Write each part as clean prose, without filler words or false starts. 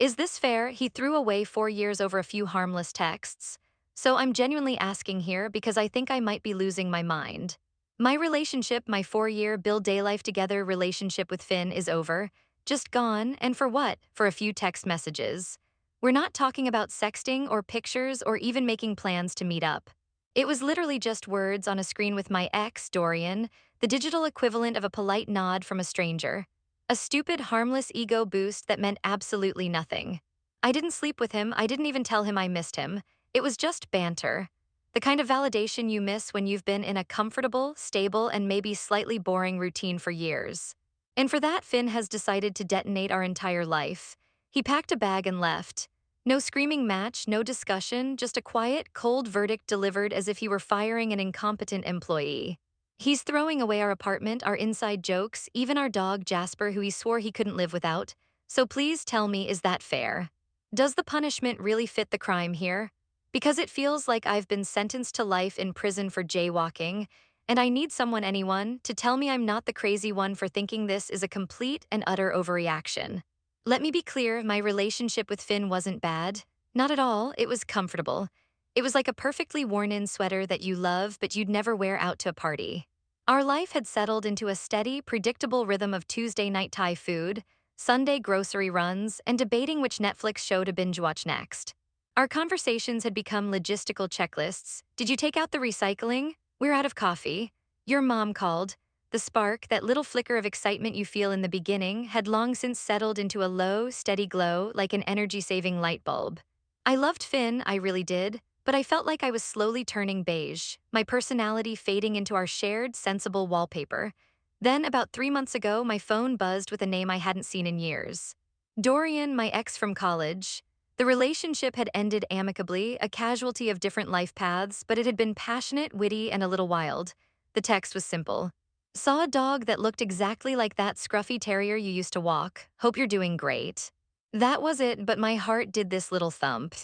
Is this fair? He threw away 4 years over a few harmless texts. So I'm genuinely asking here because I think I might be losing my mind. My relationship, my 4 year build day life together relationship with Finn is over. Just gone, and for what? For a few text messages. We're not talking about sexting or pictures or even making plans to meet up. It was literally just words on a screen with my ex, Dorian, the digital equivalent of a polite nod from a stranger. A stupid, harmless ego boost that meant absolutely nothing. I didn't sleep with him, I didn't even tell him I missed him. It was just banter. The kind of validation you miss when you've been in a comfortable, stable, and maybe slightly boring routine for years. And for that, Finn has decided to detonate our entire life. He packed a bag and left. No screaming match, no discussion, just a quiet, cold verdict delivered as if he were firing an incompetent employee. He's throwing away our apartment, our inside jokes, even our dog Jasper, who he swore he couldn't live without. So please tell me, is that fair? Does the punishment really fit the crime here? Because it feels like I've been sentenced to life in prison for jaywalking, and I need someone, anyone, to tell me I'm not the crazy one for thinking this is a complete and utter overreaction. Let me be clear, my relationship with Finn wasn't bad. Not at all, it was comfortable. It was like a perfectly worn-in sweater that you love but you'd never wear out to a party. Our life had settled into a steady, predictable rhythm of Tuesday night Thai food, Sunday grocery runs, and debating which Netflix show to binge watch next. Our conversations had become logistical checklists. Did you take out the recycling? We're out of coffee. Your mom called. The spark, that little flicker of excitement you feel in the beginning, had long since settled into a low, steady glow like an energy-saving light bulb. I loved Finn, I really did, but I felt like I was slowly turning beige, my personality fading into our shared, sensible wallpaper. Then, about 3 months ago, my phone buzzed with a name I hadn't seen in years. Dorian, my ex from college. The relationship had ended amicably, a casualty of different life paths, but it had been passionate, witty, and a little wild. The text was simple. Saw a dog that looked exactly like that scruffy terrier you used to walk. Hope you're doing great. That was it, but my heart did this little thump.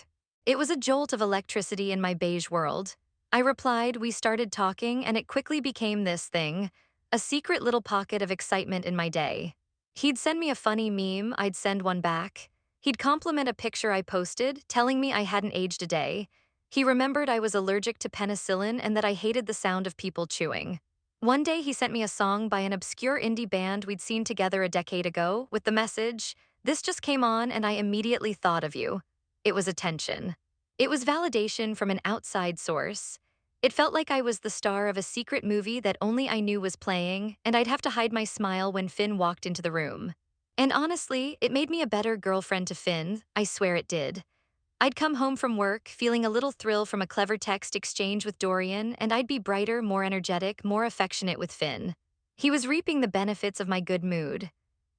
It was a jolt of electricity in my beige world. I replied, we started talking, and it quickly became this thing, a secret little pocket of excitement in my day. He'd send me a funny meme, I'd send one back. He'd compliment a picture I posted, telling me I hadn't aged a day. He remembered I was allergic to penicillin and that I hated the sound of people chewing. One day he sent me a song by an obscure indie band we'd seen together a decade ago, with the message, "This just came on and I immediately thought of you." It was attention. It was validation from an outside source. It felt like I was the star of a secret movie that only I knew was playing, and I'd have to hide my smile when Finn walked into the room. And honestly, it made me a better girlfriend to Finn, I swear it did. I'd come home from work, feeling a little thrill from a clever text exchange with Dorian, and I'd be brighter, more energetic, more affectionate with Finn. He was reaping the benefits of my good mood.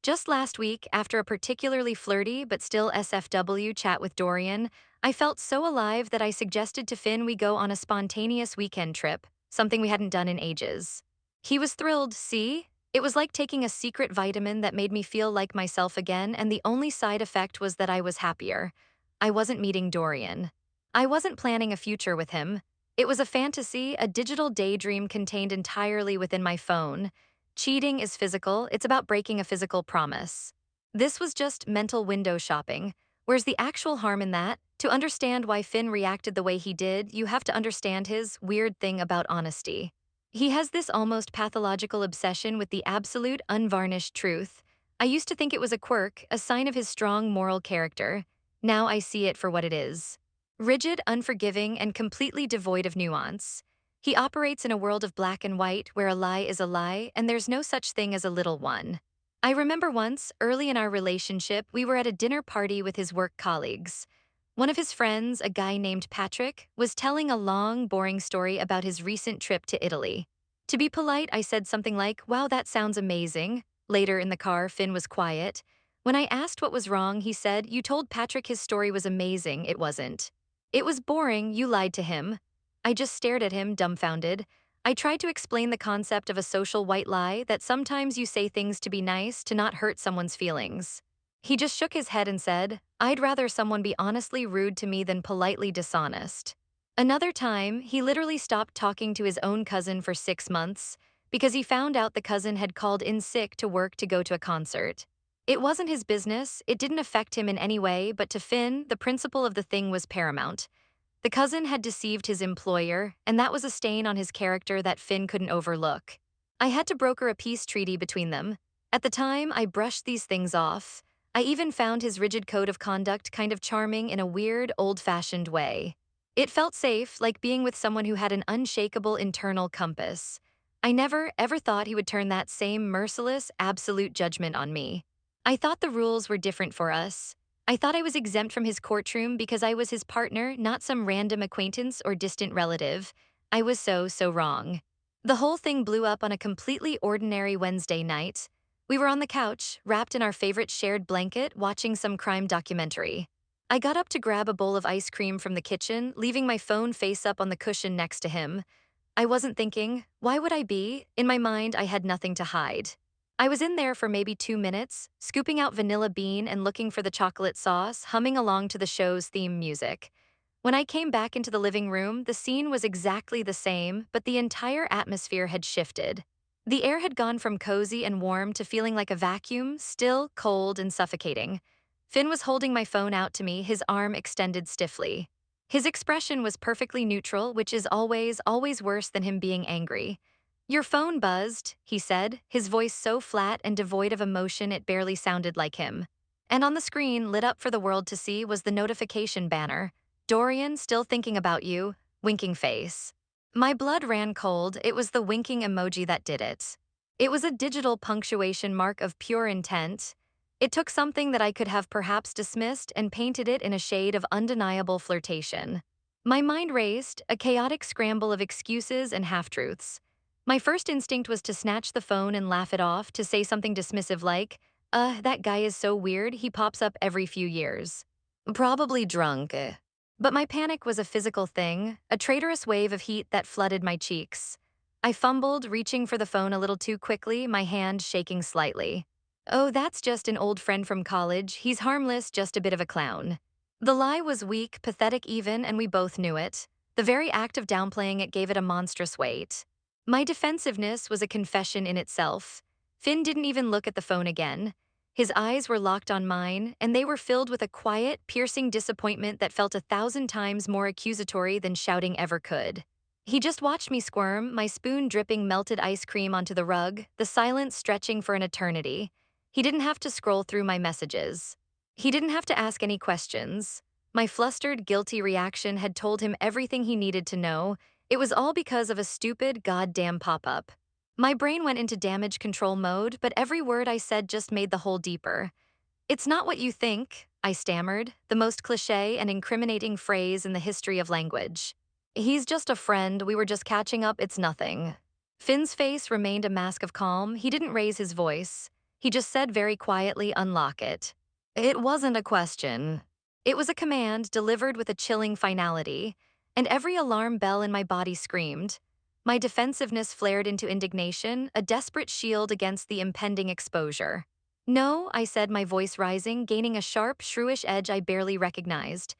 Just last week, after a particularly flirty but still SFW chat with Dorian, I felt so alive that I suggested to Finn we go on a spontaneous weekend trip, something we hadn't done in ages. He was thrilled, see? It was like taking a secret vitamin that made me feel like myself again, and the only side effect was that I was happier. I wasn't meeting Dorian. I wasn't planning a future with him. It was a fantasy, a digital daydream contained entirely within my phone. Cheating is physical, it's about breaking a physical promise. This was just mental window shopping. Where's the actual harm in that? To understand why Finn reacted the way he did, you have to understand his weird thing about honesty. He has this almost pathological obsession with the absolute, unvarnished truth. I used to think it was a quirk, a sign of his strong moral character. Now I see it for what it is. Rigid, unforgiving, and completely devoid of nuance. He operates in a world of black and white where a lie is a lie and there's no such thing as a little one. I remember once, early in our relationship, we were at a dinner party with his work colleagues. One of his friends, a guy named Patrick, was telling a long, boring story about his recent trip to Italy. To be polite, I said something like, "Wow, that sounds amazing." Later in the car, Finn was quiet. When I asked what was wrong, he said, "You told Patrick his story was amazing, it wasn't. It was boring, you lied to him." I just stared at him, dumbfounded. I tried to explain the concept of a social white lie, that sometimes you say things to be nice, to not hurt someone's feelings. He just shook his head and said, "I'd rather someone be honestly rude to me than politely dishonest." Another time, he literally stopped talking to his own cousin for 6 months because he found out the cousin had called in sick to work to go to a concert. It wasn't his business, it didn't affect him in any way, but to Finn, the principle of the thing was paramount. The cousin had deceived his employer, and that was a stain on his character that Finn couldn't overlook. I had to broker a peace treaty between them. At the time, I brushed these things off. I even found his rigid code of conduct kind of charming in a weird, old-fashioned way. It felt safe, like being with someone who had an unshakable internal compass. I never, ever thought he would turn that same merciless, absolute judgment on me. I thought the rules were different for us. I thought I was exempt from his courtroom because I was his partner, not some random acquaintance or distant relative. I was so wrong. The whole thing blew up on a completely ordinary Wednesday night. We were on the couch, wrapped in our favorite shared blanket, watching some crime documentary. I got up to grab a bowl of ice cream from the kitchen, leaving my phone face up on the cushion next to him. I wasn't thinking, why would I be? In my mind, I had nothing to hide. I was in there for maybe 2 minutes, scooping out vanilla bean and looking for the chocolate sauce, humming along to the show's theme music. When I came back into the living room, the scene was exactly the same, but the entire atmosphere had shifted. The air had gone from cozy and warm to feeling like a vacuum, still, cold, and suffocating. Finn was holding my phone out to me, his arm extended stiffly. His expression was perfectly neutral, which is always worse than him being angry. Your phone buzzed, he said, his voice so flat and devoid of emotion it barely sounded like him. And on the screen, lit up for the world to see, was the notification banner. Dorian, still thinking about you, winking face. My blood ran cold, it was the winking emoji that did it. It was a digital punctuation mark of pure intent. It took something that I could have perhaps dismissed and painted it in a shade of undeniable flirtation. My mind raced, a chaotic scramble of excuses and half-truths. My first instinct was to snatch the phone and laugh it off, to say something dismissive like, that guy is so weird, he pops up every few years. Probably drunk. But my panic was a physical thing, a traitorous wave of heat that flooded my cheeks. I fumbled, reaching for the phone a little too quickly, my hand shaking slightly. Oh, that's just an old friend from college, he's harmless, just a bit of a clown. The lie was weak, pathetic even, and we both knew it. The very act of downplaying it gave it a monstrous weight. My defensiveness was a confession in itself. Finn didn't even look at the phone again. His eyes were locked on mine, and they were filled with a quiet, piercing disappointment that felt 1,000 times more accusatory than shouting ever could. He just watched me squirm, my spoon dripping melted ice cream onto the rug, the silence stretching for an eternity. He didn't have to scroll through my messages. He didn't have to ask any questions. My flustered, guilty reaction had told him everything he needed to know. It was all because of a stupid, goddamn pop-up. My brain went into damage control mode, but every word I said just made the hole deeper. It's not what you think, I stammered, the most cliché and incriminating phrase in the history of language. He's just a friend, we were just catching up, it's nothing. Finn's face remained a mask of calm, he didn't raise his voice. He just said very quietly, unlock it. It wasn't a question. It was a command delivered with a chilling finality, and every alarm bell in my body screamed. My defensiveness flared into indignation, a desperate shield against the impending exposure. No, I said, my voice rising, gaining a sharp, shrewish edge I barely recognized.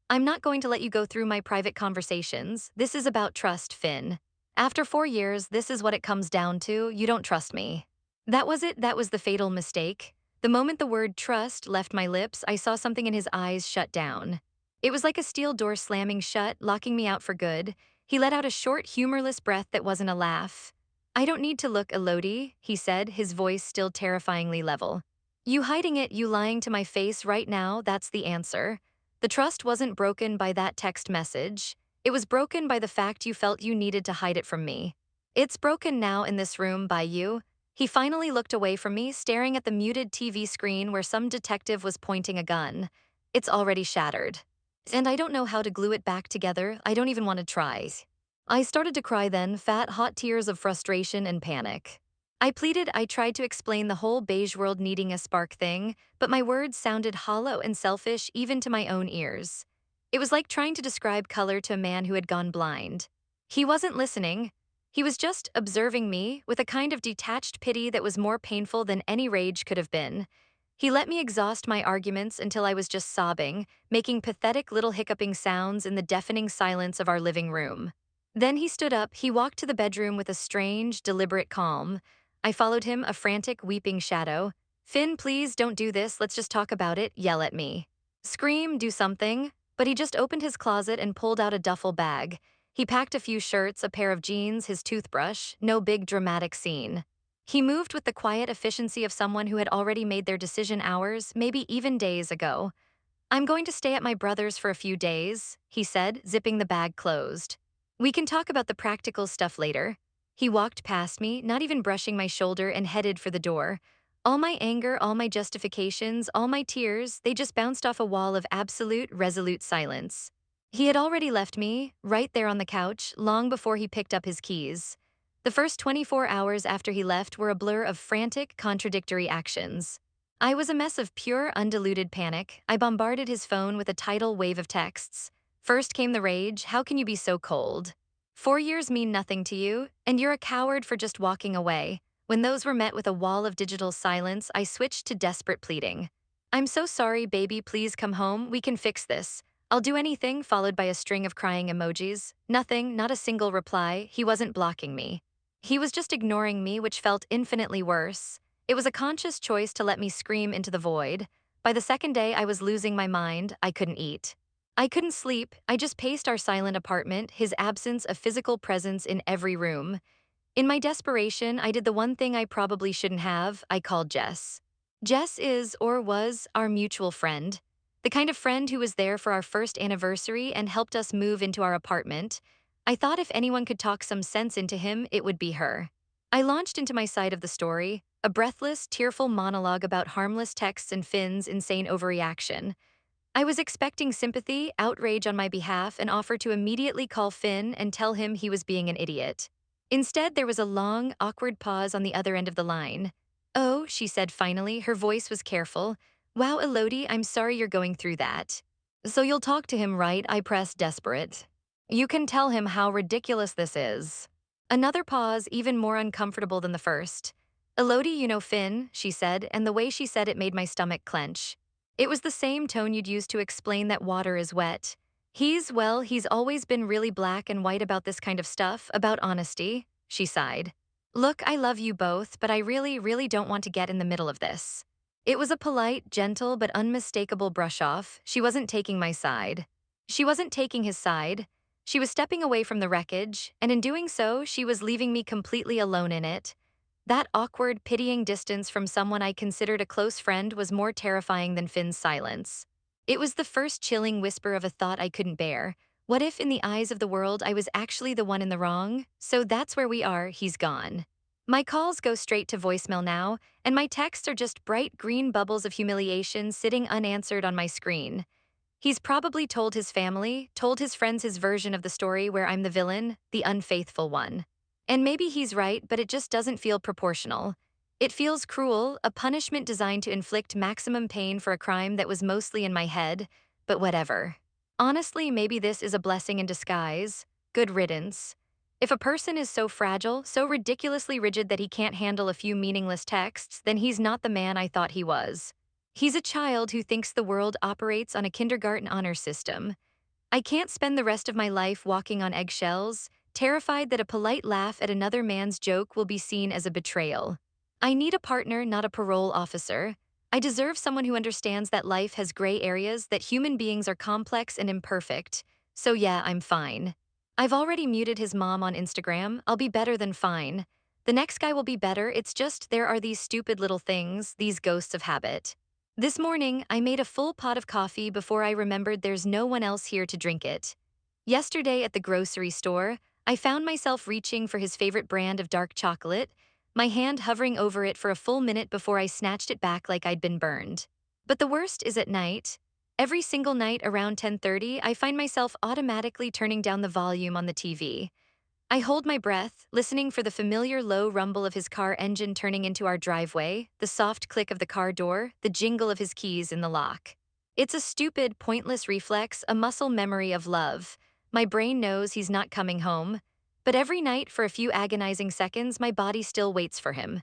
I'm not going to let you go through my private conversations. This is about trust, Finn. After 4 years, this is what it comes down to. You don't trust me. That was it. That was the fatal mistake. The moment the word trust left my lips, I saw something in his eyes shut down. It was like a steel door slamming shut, locking me out for good. He let out a short, humorless breath that wasn't a laugh. I don't need to look, Elodie, he said, his voice still terrifyingly level. You hiding it, you lying to my face right now, that's the answer. The trust wasn't broken by that text message. It was broken by the fact you felt you needed to hide it from me. It's broken now in this room by you. He finally looked away from me, staring at the muted TV screen where some detective was pointing a gun. It's already shattered. And I don't know how to glue it back together. I don't even want to try. I started to cry then, fat, hot tears of frustration and panic. I pleaded, I tried to explain the whole beige world needing a spark thing, but my words sounded hollow and selfish even to my own ears. It was like trying to describe color to a man who had gone blind. He wasn't listening. He was just observing me with a kind of detached pity that was more painful than any rage could have been. He let me exhaust my arguments until I was just sobbing, making pathetic little hiccuping sounds in the deafening silence of our living room. Then he stood up, he walked to the bedroom with a strange, deliberate calm. I followed him, a frantic, weeping shadow. Finn, please don't do this, let's just talk about it, yell at me. Scream, do something. But he just opened his closet and pulled out a duffel bag. He packed a few shirts, a pair of jeans, his toothbrush, no big dramatic scene. He moved with the quiet efficiency of someone who had already made their decision hours, maybe even days ago. I'm going to stay at my brother's for a few days, he said, zipping the bag closed. We can talk about the practical stuff later. He walked past me, not even brushing my shoulder, and headed for the door. All my anger, all my justifications, all my tears, they just bounced off a wall of absolute, resolute silence. He had already left me, right there on the couch, long before he picked up his keys. The first 24 hours after he left were a blur of frantic, contradictory actions. I was a mess of pure, undiluted panic. I bombarded his phone with a tidal wave of texts. First came the rage, how can you be so cold? 4 years mean nothing to you, and you're a coward for just walking away. When those were met with a wall of digital silence, I switched to desperate pleading. I'm so sorry, baby, please come home, we can fix this. I'll do anything, followed by a string of crying emojis. Nothing, not a single reply, he wasn't blocking me. He was just ignoring me, which felt infinitely worse. It was a conscious choice to let me scream into the void. By the second day, I was losing my mind. I couldn't eat. I couldn't sleep. I just paced our silent apartment, his absence of physical presence in every room. In my desperation, I did the one thing I probably shouldn't have. I called Jess. Jess is, or was, our mutual friend. The kind of friend who was there for our first anniversary and helped us move into our apartment. I thought if anyone could talk some sense into him, it would be her. I launched into my side of the story, a breathless, tearful monologue about harmless texts and Finn's insane overreaction. I was expecting sympathy, outrage on my behalf, and offer to immediately call Finn and tell him he was being an idiot. Instead, there was a long, awkward pause on the other end of the line. Oh, she said finally, her voice was careful. Wow, Elodie, I'm sorry you're going through that. So you'll talk to him, right? I pressed, desperate. You can tell him how ridiculous this is. Another pause, even more uncomfortable than the first. Elodie, you know Finn, she said, and the way she said it made my stomach clench. It was the same tone you'd use to explain that water is wet. He's always been really black and white about this kind of stuff, about honesty, she sighed. Look, I love you both, but I really, really don't want to get in the middle of this. It was a polite, gentle, but unmistakable brush-off. She wasn't taking my side. She wasn't taking his side. She was stepping away from the wreckage, and in doing so, she was leaving me completely alone in it. That awkward, pitying distance from someone I considered a close friend was more terrifying than Finn's silence. It was the first chilling whisper of a thought I couldn't bear. What if, in the eyes of the world, I was actually the one in the wrong? So that's where we are, he's gone. My calls go straight to voicemail now, and my texts are just bright green bubbles of humiliation sitting unanswered on my screen. He's probably told his family, told his friends his version of the story where I'm the villain, the unfaithful one. And maybe he's right, but it just doesn't feel proportional. It feels cruel, a punishment designed to inflict maximum pain for a crime that was mostly in my head, but whatever. Honestly, maybe this is a blessing in disguise. Good riddance. If a person is so fragile, so ridiculously rigid that he can't handle a few meaningless texts, then he's not the man I thought he was. He's a child who thinks the world operates on a kindergarten honor system. I can't spend the rest of my life walking on eggshells, terrified that a polite laugh at another man's joke will be seen as a betrayal. I need a partner, not a parole officer. I deserve someone who understands that life has gray areas, that human beings are complex and imperfect. So yeah, I'm fine. I've already muted his mom on Instagram. I'll be better than fine. The next guy will be better, it's just there are these stupid little things, these ghosts of habit. This morning, I made a full pot of coffee before I remembered there's no one else here to drink it. Yesterday at the grocery store, I found myself reaching for his favorite brand of dark chocolate, my hand hovering over it for a full minute before I snatched it back like I'd been burned. But the worst is at night. Every single night around 10:30, I find myself automatically turning down the volume on the TV. I hold my breath, listening for the familiar low rumble of his car engine turning into our driveway, the soft click of the car door, the jingle of his keys in the lock. It's a stupid, pointless reflex, a muscle memory of love. My brain knows he's not coming home. But every night, for a few agonizing seconds, my body still waits for him.